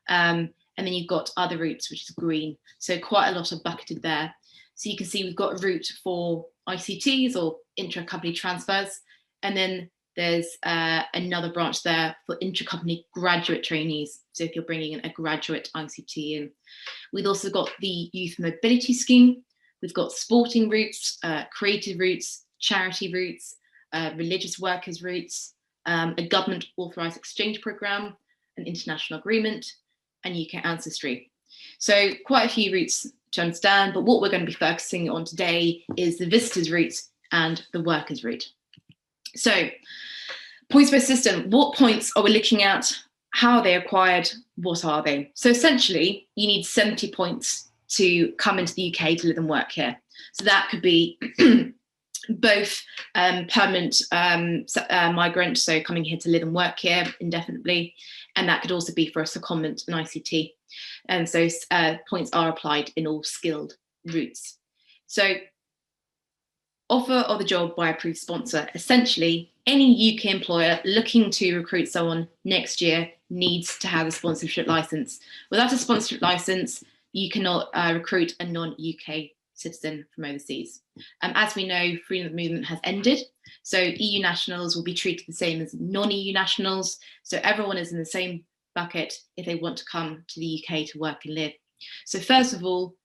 And then you've got other routes, which is green. So quite a lot of bucketed there. So you can see we've got a route for ICTs or intra-company transfers. And then there's another branch there for intra-company graduate trainees. So if you're bringing in a graduate ICT in. We've also got the youth mobility scheme. We've got sporting routes, creative routes, charity routes, religious workers routes, a government authorised exchange programme, an international agreement, and UK ancestry. So quite a few routes to understand, but what we're going to be focusing on today is the visitor's route and the worker's route. So, points-based system, what points are we looking at? How are they acquired? What are they? So essentially, you need 70 points to come into the UK to live and work here. So that could be both permanent migrant, so coming here to live and work here indefinitely, and that could also be for a secondment and ICT. And so points are applied in all skilled routes. So offer of the job by approved sponsor. Essentially, any UK employer looking to recruit someone next year needs to have a sponsorship license. Without a sponsorship license, you cannot recruit a non-UK citizen from overseas. As we know, freedom of movement has ended. So EU nationals will be treated the same as non-EU nationals. So everyone is in the same bucket if they want to come to the UK to work and live. So first of all,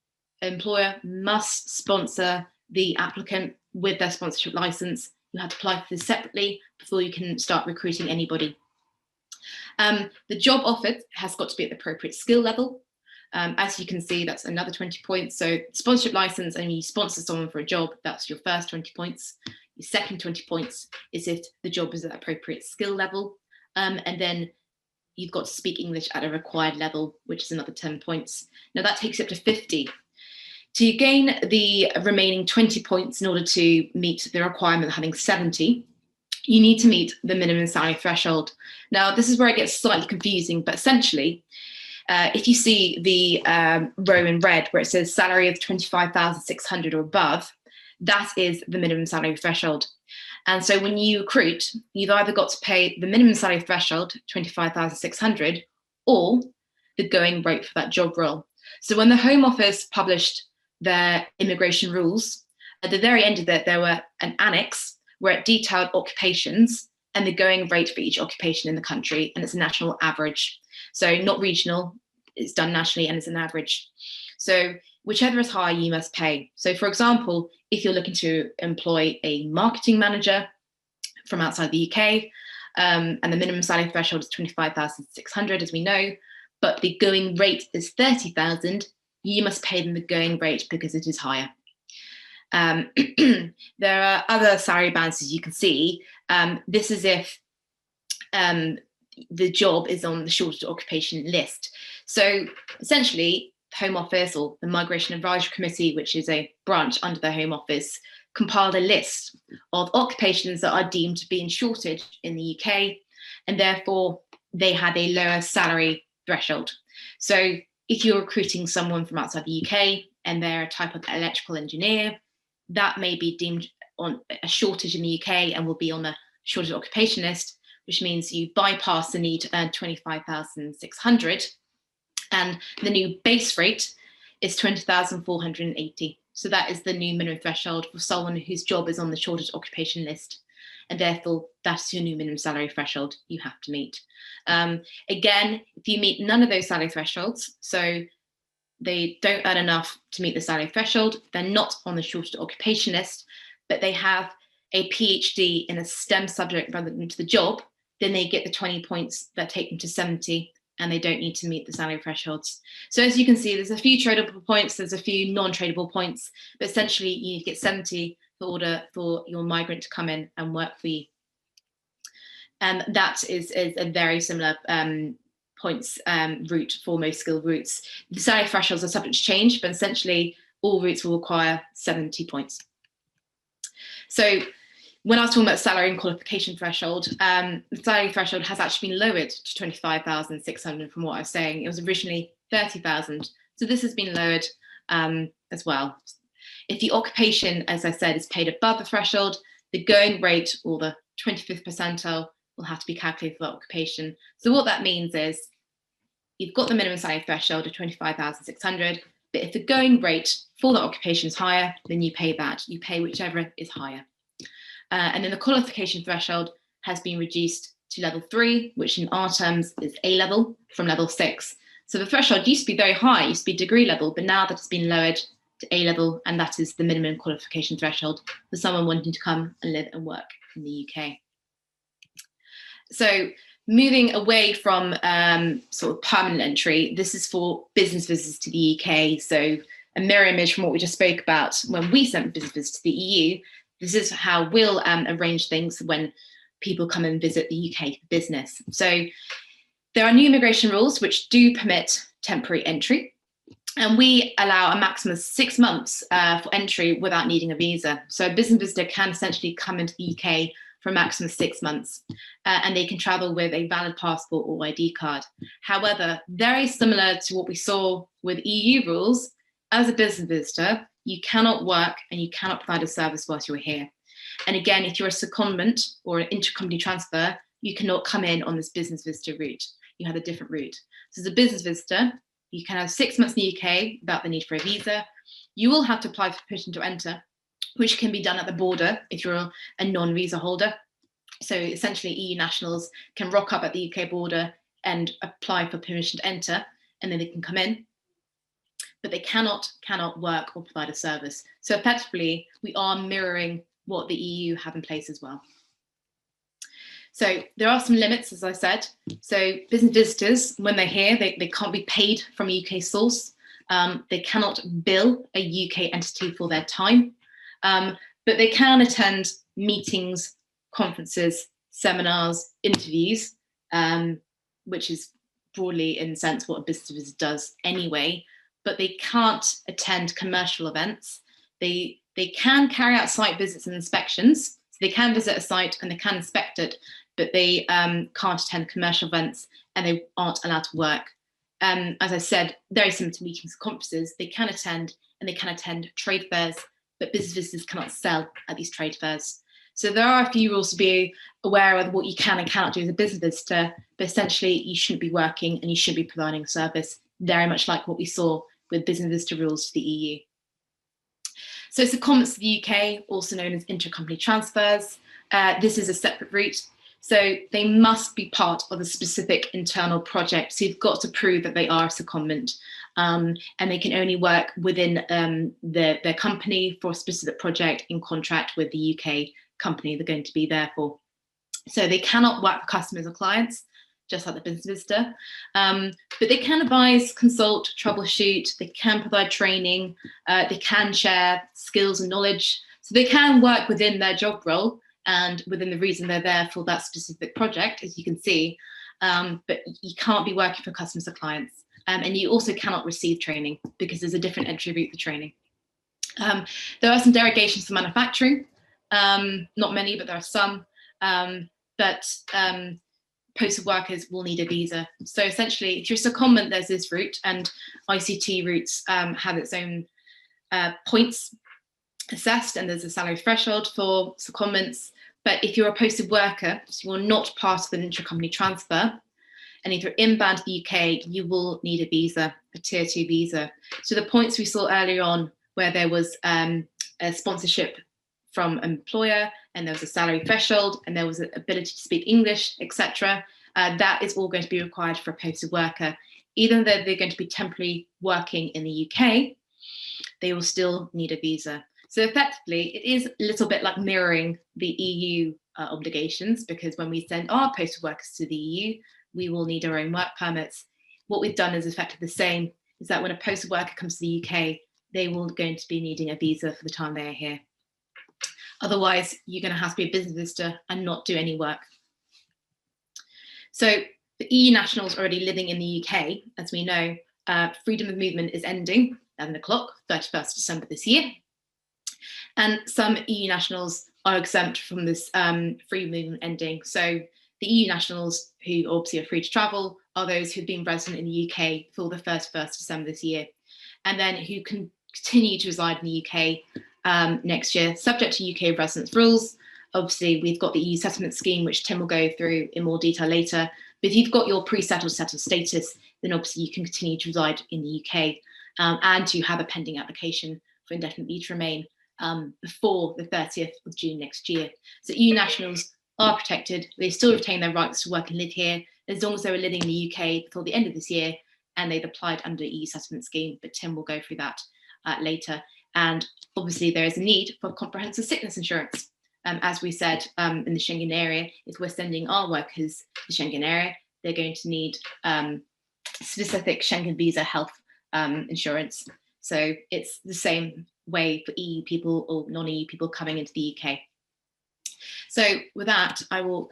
an employer must sponsor the applicant with their sponsorship license. You have to apply for this separately before you can start recruiting anybody. The job offered has got to be at the appropriate skill level. As you can see, that's another 20 points. So sponsorship license, and you sponsor someone for a job, that's your first 20 points. Your second 20 points is if the job is at appropriate skill level. And then you've got to speak English at a required level, which is another 10 points. Now that takes you up to 50. To gain the remaining 20 points in order to meet the requirement of having 70, you need to meet the minimum salary threshold. Now, this is where it gets slightly confusing, but essentially, if you see the row in red where it says salary of 25,600 or above, that is the minimum salary threshold. And so when you recruit, you've either got to pay the minimum salary threshold, 25,600, or the going rate for that job role. So when the Home Office published their immigration rules, at the very end of it, there were an annex where it detailed occupations and the going rate for each occupation in the country, and it's a national average. So not regional, it's done nationally and it's an average. So whichever is higher, you must pay. So for example, if you're looking to employ a marketing manager from outside the UK, and the minimum salary threshold is 25,600, as we know, but the going rate is 30,000, you must pay them the going rate because it is higher. There are other salary bands, as you can see. This is if the job is on the shortage occupation list. So essentially, the Home Office or the Migration Advisory Committee, which is a branch under the Home Office, compiled a list of occupations that are deemed to be in shortage in the UK, and therefore they had a lower salary threshold. So if you're recruiting someone from outside the UK and they're a type of electrical engineer, that may be deemed on a shortage in the UK and will be on the shortage occupation list, which means you bypass the need to earn 25,600, and the new base rate is 20,480. So that is the new minimum threshold for someone whose job is on the shortage occupation list, and therefore that's your new minimum salary threshold you have to meet. Again, if you meet none of those salary thresholds, so they don't earn enough to meet the salary threshold, they're not on the shortage occupation list, but they have a PhD in a STEM subject relevant to the job, then they get the 20 points that take them to 70, and they don't need to meet the salary thresholds. So as you can see, there's a few tradable points, there's a few non-tradable points, but essentially you need to get 70 in order for your migrant to come in and work for you. And that is a very similar points route for most skilled routes. The salary thresholds are subject to change, but essentially all routes will require 70 points. So when I was talking about salary and qualification threshold, the salary threshold has actually been lowered to 25,600 from what I was saying. It was originally 30,000. So this has been lowered as well. If the occupation, as I said, is paid above the threshold, the going rate or the 25th percentile will have to be calculated for that occupation. So what that means is you've got the minimum salary threshold of 25,600, but if the going rate for that occupation is higher, then you pay that. You pay whichever is higher. And then the qualification threshold has been reduced to level 3, which in our terms is A level from level 6. So the threshold used to be very high, it used to be degree level, but now that it's been lowered to A level, and that is the minimum qualification threshold for someone wanting to come and live and work in the UK. So moving away from sort of permanent entry, this is for business visitors to the UK. So a mirror image from what we just spoke about when we sent businesses to the EU. This is how we'll arrange things when people come and visit the UK for business. So there are new immigration rules which do permit temporary entry. And we allow a maximum of 6 months for entry without needing a visa. So a business visitor can essentially come into the UK for a maximum of 6 months, and they can travel with a valid passport or ID card. However, very similar to what we saw with EU rules, as a business visitor, you cannot work and you cannot provide a service whilst you're here. And again, if you're a secondment or an intercompany transfer, you cannot come in on this business visitor route. You have a different route. So as a business visitor, you can have 6 months in the UK without the need for a visa. You will have to apply for permission to enter, which can be done at the border if you're a non-visa holder. So essentially EU nationals can rock up at the UK border and apply for permission to enter, and then they can come in. But they cannot work or provide a service. So effectively, we are mirroring what the EU have in place as well. So there are some limits, as I said. So business visitors, when they're here, they can't be paid from a UK source. They cannot bill a UK entity for their time, but they can attend meetings, conferences, seminars, interviews, which is broadly in a sense what a business visitor does anyway, but they can't attend commercial events. They can carry out site visits and inspections. So they can visit a site and they can inspect it, but they can't attend commercial events and they aren't allowed to work. As I said, very similar to meetings and conferences, they can attend and they can attend trade fairs, but business visitors cannot sell at these trade fairs. So there are a few rules to be aware of what you can and cannot do as a business visitor, but essentially you shouldn't be working and you shouldn't be providing a service, very much like what we saw with business visitor rules to the EU. So secondments to the UK, also known as intercompany transfers. This is a separate route. So they must be part of a specific internal project. So you've got to prove that they are a secondment, and they can only work within their company for a specific project in contract with the UK company they're going to be there for. So they cannot work for customers or clients, just like the business visitor, but they can advise, consult, troubleshoot, they can provide training, they can share skills and knowledge. So they can work within their job role and within the reason they're there for that specific project, as you can see, but you can't be working for customers or clients. And you also cannot receive training because there's a different entry route for training. There are some derogations for manufacturing, not many, but there are some, postal workers will need a visa. So essentially, if you're a secondment, there's this route, and ICT routes have its own points assessed, and there's a salary threshold for secondments. But if you're a posted worker, so you're not part of an intercompany transfer, and if you're inbound to the UK, you will need a visa, a tier 2 visa. So the points we saw earlier on, where there was a sponsorship from an employer, and there was a salary threshold, and there was an ability to speak English, etc., that is all going to be required for a posted worker. Even though they're going to be temporarily working in the UK, they will still need a visa. So effectively, it is a little bit like mirroring the EU obligations, because when we send our posted workers to the EU, we will need our own work permits. What we've done is effectively the same, is that when a posted worker comes to the UK, they will going to be needing a visa for the time they are here. Otherwise, you're going to have to be a business visitor and not do any work. So the EU nationals already living in the UK, as we know, freedom of movement is ending 11 o'clock, 31st December this year. And some EU nationals are exempt from this free movement ending. So the EU nationals who obviously are free to travel are those who've been resident in the UK for the 1st December this year, and then who can continue to reside in the UK next year, subject to UK residence rules. Obviously, we've got the EU settlement scheme, which Tim will go through in more detail later. But if you've got your pre-settled settled status, then obviously you can continue to reside in the UK and to have a pending application for indefinite leave to remain before the 30th of June next year. So EU nationals are protected. They still retain their rights to work and live here as long as they were living in the UK before the end of this year and they've applied under EU settlement scheme. But Tim will go through that later. And obviously there is a need for comprehensive sickness insurance. As we said, in the Schengen area, if we're sending our workers to the Schengen area, they're going to need specific Schengen visa health insurance. So it's the same way for EU people or non-EU people coming into the UK. So with that, I will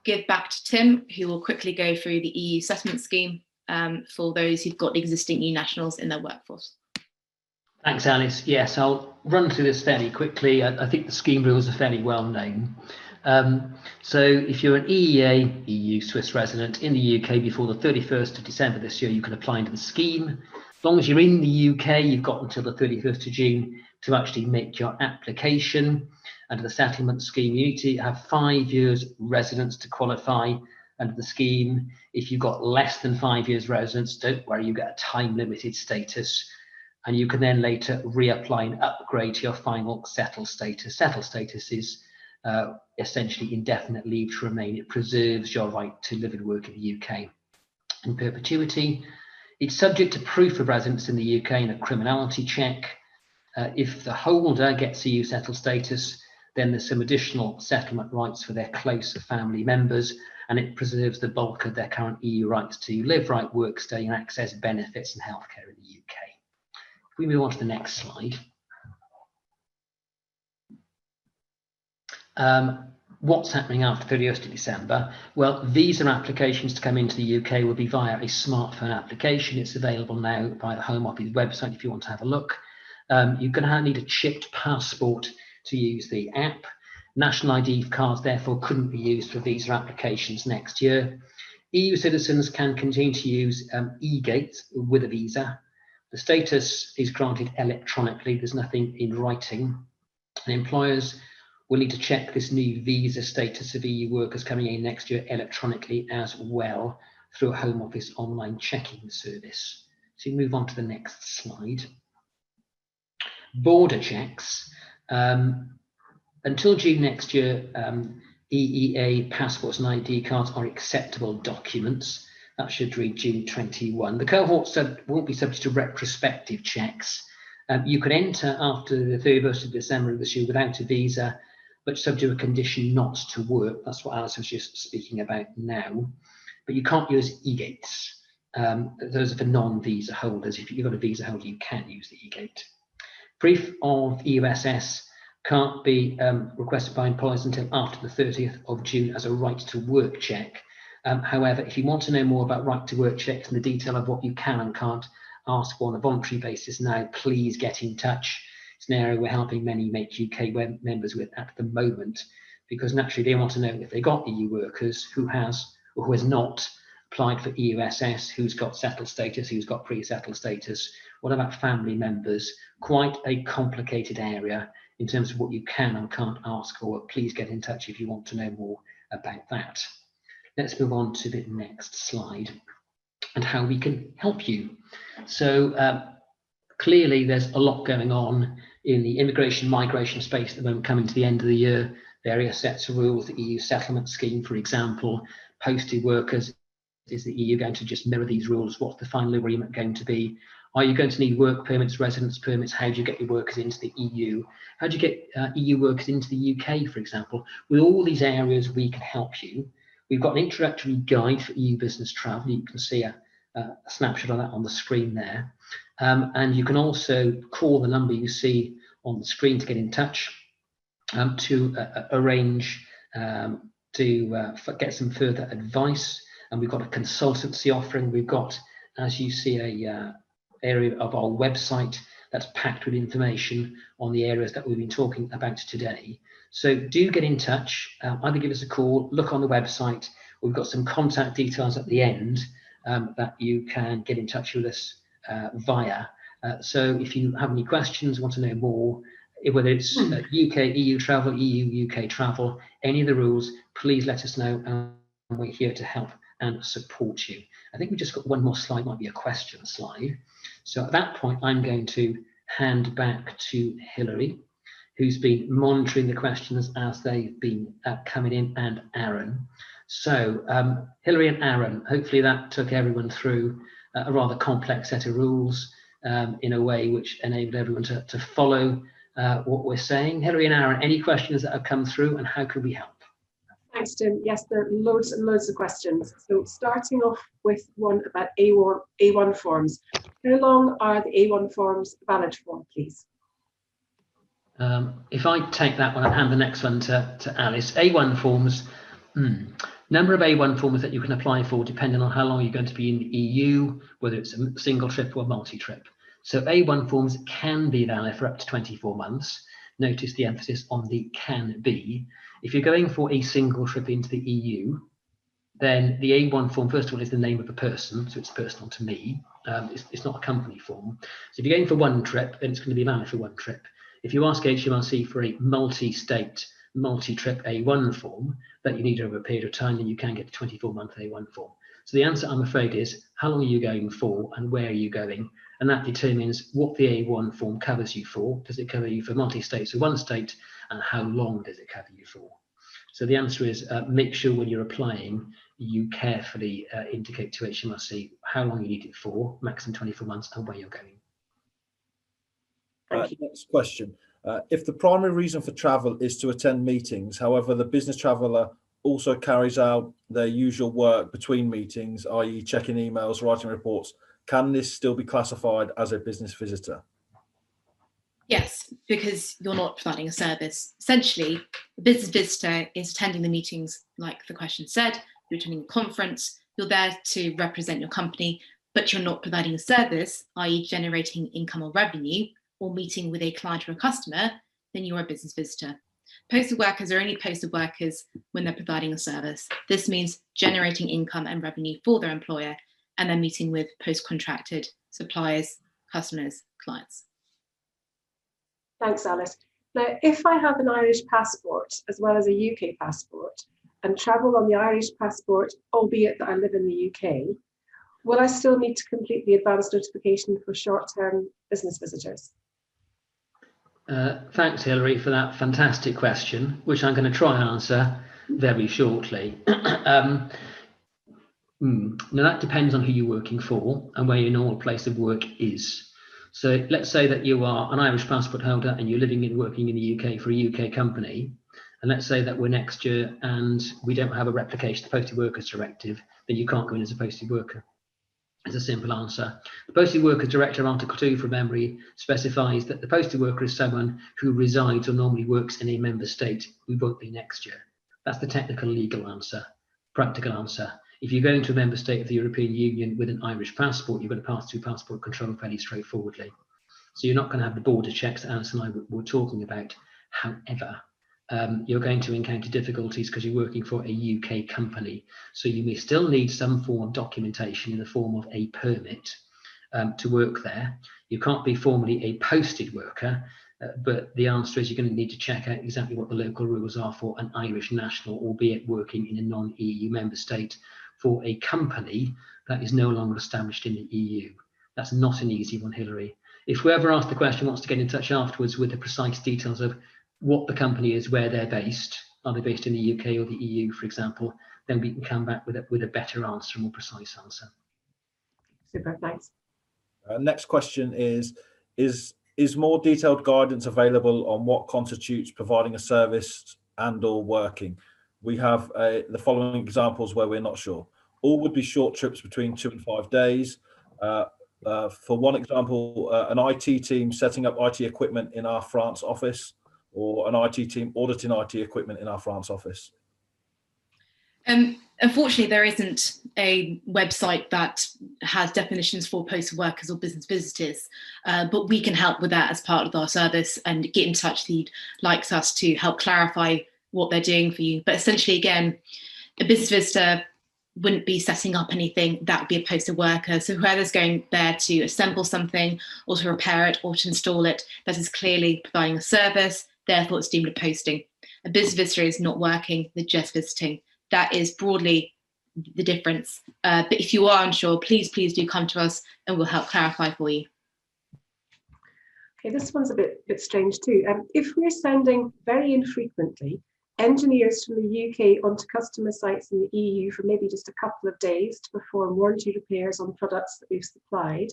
give back to Tim, who will quickly go through the EU settlement scheme for those who've got existing EU nationals in their workforce. Thanks, Alice. Yes, I'll run through this fairly quickly. I think the scheme rules are fairly well known. So if you're an EEA, EU Swiss resident in the UK before the 31st of December this year, you can apply into the scheme. As long as you're in the UK, you've got until the 31st of June to actually make your application. Under the settlement scheme, you need to have 5 years residence to qualify under the scheme. If you've got less than 5 years residence, don't worry, you get a time limited status. And you can then later reapply and upgrade to your final settled status. Settled status is essentially indefinite leave to remain. It preserves your right to live and work in the UK in perpetuity. It's subject to proof of residence in the UK and a criminality check. If the holder gets EU settled status, then there's some additional settlement rights for their close family members, and it preserves the bulk of their current EU rights to live, right, work, stay, and access benefits and healthcare in the UK. If we move on to the next slide. What's happening after 31st of December? Well, visa applications to come into the UK will be via a smartphone application. It's available now via the Home Office website if you want to have a look. You're going to need a chipped passport to use the app. National ID cards, therefore, couldn't be used for visa applications next year. EU citizens can continue to use e-gate with a visa. The status is granted electronically. There's nothing in writing. And employers will need to check this new visa status of EU workers coming in next year electronically as well through a Home Office online checking service. So you move on to the next slide. Border checks. Until June next year, EEA passports and ID cards are acceptable documents. That should read June 21. The cohorts won't be subject to retrospective checks. You can enter after the 31st of December of this year without a visa, but subject to a condition not to work. That's what Alice was just speaking about now. But you can't use e-gates. Those are for non-visa holders. If you've got a visa holder, you can use the e-gate. Proof of EUSS can't be requested by employers until after the 30th of June as a right to work check. However, if you want to know more about right to work checks and the detail of what you can and can't ask for on a voluntary basis now, please get in touch. It's an area we're helping many make UK members with at the moment, because naturally they want to know if they got EU workers, who has or who has not applied for EUSS, who's got settled status, who's got pre-settled status, what about family members? Quite a complicated area in terms of what you can and can't ask for. Please get in touch if you want to know more about that. Let's move on to the next slide and how we can help you. So clearly there's a lot going on in the immigration migration space at the moment, coming to the end of the year. Various sets of rules, the EU settlement scheme, for example, posted workers. Is the EU going to just mirror these rules? What's the final agreement going to be? Are you going to need work permits, residence permits? How do you get your workers into the EU? How do you get EU workers into the UK, for example? With all these areas, we can help you. We've got an introductory guide for EU business travel. You can see a snapshot of that on the screen there. And you can also call the number you see on the screen to get in touch to arrange to get some further advice. And we've got a consultancy offering. We've got, as you see, a area of our website that's packed with information on the areas that we've been talking about today. So do get in touch, either give us a call, look on the website. We've got some contact details at the end that you can get in touch with us via. So if you have any questions, want to know more, whether it's UK, EU travel, EU, UK travel, any of the rules, please let us know, and we're here to help and support you. I think we've just got one more slide, might be a question slide. So at that point, I'm going to hand back to Hilary, who's been monitoring the questions as they've been coming in, and Aaron. So Hilary and Aaron, hopefully that took everyone through a rather complex set of rules in a way which enabled everyone to follow what we're saying. Hilary and Aaron, any questions that have come through, and how can we help? Thanks, Tim. Yes, there are loads and loads of questions. So starting off with one about A1 forms. How long are the A1 forms valid for, please? If I take that one and hand the next one to Alice, A1 forms, number of A1 forms that you can apply for depending on how long you're going to be in the EU, whether it's a single trip or a multi-trip. So A1 forms can be valid for up to 24 months. Notice the emphasis on the can be. If you're going for a single trip into the EU, then the A1 form, first of all, is the name of the person, so it's personal to me. It's not a company form. So if you're going for one trip, then it's going to be valid for one trip. If you ask HMRC for a multi-state, multi-trip A1 form that you need over a period of time, then you can get a 24-month A1 form. So the answer, I'm afraid, is how long are you going for and where are you going? And that determines what the A1 form covers you for. Does it cover you for multi-states or one state? And how long does it cover you for? So the answer is make sure when you're applying, you carefully indicate to HMRC how long you need it for, maximum 24 months, and where you're going. Next question. If the primary reason for travel is to attend meetings, however, the business traveller also carries out their usual work between meetings, i.e. checking emails, writing reports, can this still be classified as a business visitor? Yes, because you're not providing a service. Essentially, a business visitor is attending the meetings, like the question said, you're attending a conference, you're there to represent your company, but you're not providing a service, i.e. generating income or revenue, or meeting with a client or a customer, then you're a business visitor. Posted workers are only posted workers when they're providing a service. This means generating income and revenue for their employer, and then meeting with post-contracted suppliers, customers, clients. Thanks, Alice. Now, if I have an Irish passport as well as a UK passport and travel on the Irish passport, albeit that I live in the UK, will I still need to complete the advance notification for short-term business visitors? Thanks, Hilary, for that fantastic question, which I'm going to try and answer very shortly. Now, that depends on who you're working for and where your normal place of work is. So let's say that you are an Irish passport holder and you're living and working in the UK for a UK company. And let's say that we're next year and we don't have a replication of the Posted Workers Directive, then you can't go in as a posted worker. It's a simple answer. The Posted Workers Directive, Article 2 from memory, specifies that the posted worker is someone who resides or normally works in a member state who won't be next year. That's the technical legal answer. Practical answer. If you're going to a member state of the European Union with an Irish passport, you're going to pass through passport control fairly straightforwardly. So you're not going to have the border checks that Alice and I were talking about. However, you're going to encounter difficulties because you're working for a UK company. So you may still need some form of documentation in the form of a permit to work there. You can't be formally a posted worker, but the answer is you're going to need to check out exactly what the local rules are for an Irish national, albeit working in a non-EU member state, for a company that is no longer established in the EU. That's not an easy one, Hilary. If whoever asked the question wants to get in touch afterwards with the precise details of what the company is, where they're based, are they based in the UK or the EU, for example, then we can come back with a better answer, a more precise answer. Super, thanks. Next question is more detailed guidance available on what constitutes providing a service and or working? We have the following examples where we're not sure. All would be short trips between 2 and 5 days. For one example, an IT team setting up IT equipment in our France office, or an IT team auditing IT equipment in our France office. Unfortunately, there isn't a website that has definitions for posted workers or business visitors, but we can help with that as part of our service and get in touch if you'd like us to help clarify what they're doing for you. But essentially, again, a business visitor wouldn't be setting up anything, that would be a posted worker. So whoever's going there to assemble something or to repair it or to install it, that is clearly providing a service, therefore it's deemed a posting. A business visitor is not working, they're just visiting. That is broadly the difference. But if you are unsure, please do come to us and we'll help clarify for you. Okay, this one's a bit strange too. If we're sending very infrequently engineers from the UK onto customer sites in the EU for maybe just a couple of days to perform warranty repairs on products that we've supplied,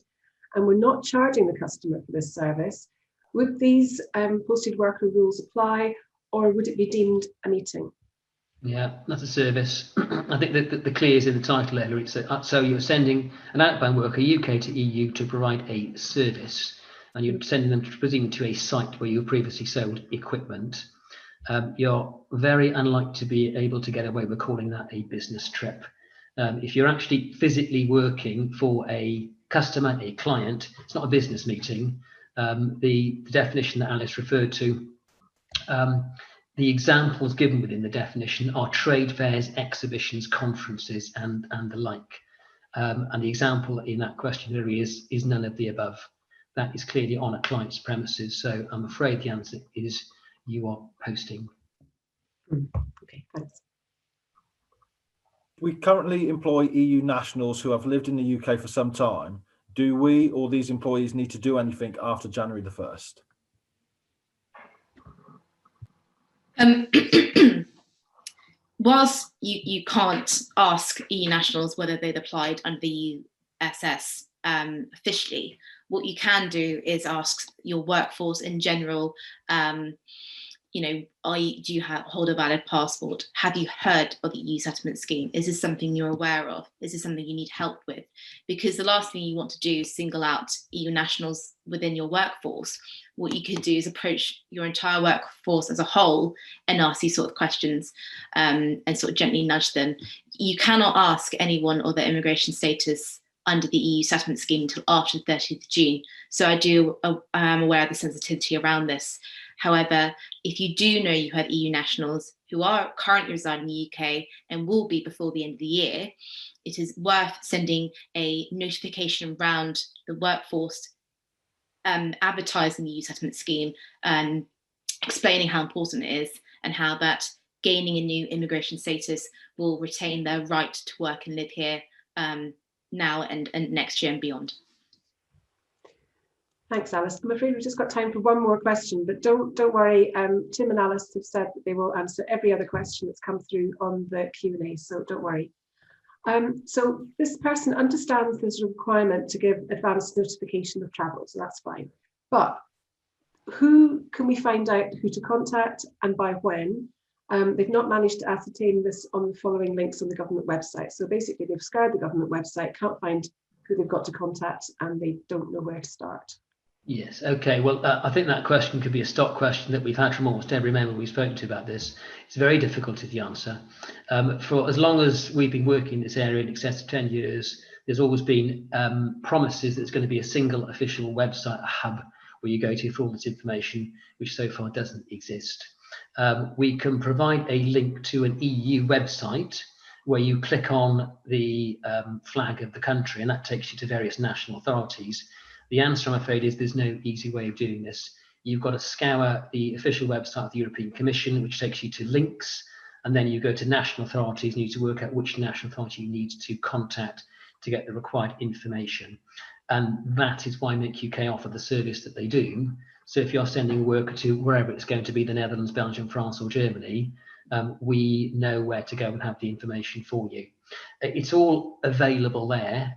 and we're not charging the customer for this service, would these posted worker rules apply, or would it be deemed a meeting? Yeah, that's a service. I think that the clear is in the title there. It's so you're sending an outbound worker UK to EU to provide a service, and you're sending them presumably to a site where you previously sold equipment. You're very unlikely to be able to get away with calling that a business trip. If you're actually physically working for a customer, a client, it's not a business meeting. The definition that Alice referred to, the examples given within the definition are trade fairs, exhibitions, conferences, and the like. And the example in that questionnaire is none of the above. That is clearly on a client's premises. So I'm afraid the answer is you are posting. Okay, thanks. We currently employ EU nationals who have lived in the UK for some time. Do we or these employees need to do anything after January the 1st? Whilst you can't ask EU nationals whether they'd applied under the ESS officially, what you can do is ask your workforce in general, do you hold a valid passport? Have you heard of the EU settlement scheme? Is this something you're aware of? Is this something you need help with? Because the last thing you want to do is single out EU nationals within your workforce. What you could do is approach your entire workforce as a whole and ask these sort of questions and sort of gently nudge them. You cannot ask anyone or their immigration status under the EU settlement scheme until after the 30th of June. So I am aware of the sensitivity around this. However, if you do know you have EU nationals who are currently residing in the UK and will be before the end of the year, it is worth sending a notification around the workforce advertising the EU settlement scheme, explaining how important it is and how that gaining a new immigration status will retain their right to work and live here now and next year and beyond. Thanks, Alice. I'm afraid we've just got time for one more question, but don't worry. Tim and Alice have said that they will answer every other question that's come through on the Q&A, so don't worry. So this person understands there's a requirement to give advance notification of travel, so that's fine. But who can we find out who to contact and by when? They've not managed to ascertain this on the following links on the government website. So basically they've scoured the government website, can't find who they've got to contact, and they don't know where to start. Yes, okay. Well, I think that question could be a stock question that we've had from almost every member we've spoken to about this. It's very difficult to the answer. For as long as we've been working in this area in excess of 10 years, there's always been promises that there's going to be a single official website, a hub, where you go to for all this information, which so far doesn't exist. We can provide a link to an EU website where you click on the flag of the country, and that takes you to various national authorities. The answer, I'm afraid, is there's no easy way of doing this. You've got to scour the official website of the European Commission, which takes you to links, and then you go to national authorities and you need to work out which national authority you need to contact to get the required information. And that is why Make UK offer the service that they do. So if you're sending a worker to wherever it's going to be, the Netherlands, Belgium, France, or Germany, we know where to go and have the information for you. It's all available there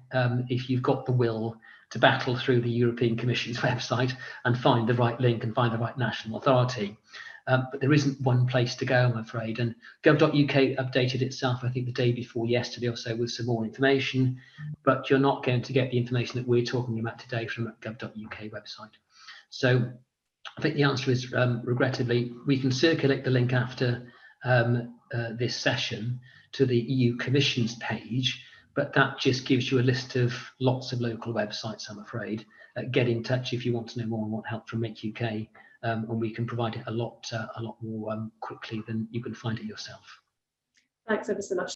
if you've got the will to battle through the European Commission's website and find the right link and find the right national authority. But there isn't one place to go, I'm afraid. And gov.uk updated itself, I think, the day before yesterday or so with some more information, but you're not going to get the information that we're talking about today from the gov.uk website. So I think the answer is, regrettably, we can circulate the link after this session to the EU Commission's page, but that just gives you a list of lots of local websites, I'm afraid. Get in touch if you want to know more and want help from Make UK, and we can provide it a lot more quickly than you can find it yourself. Thanks ever so much.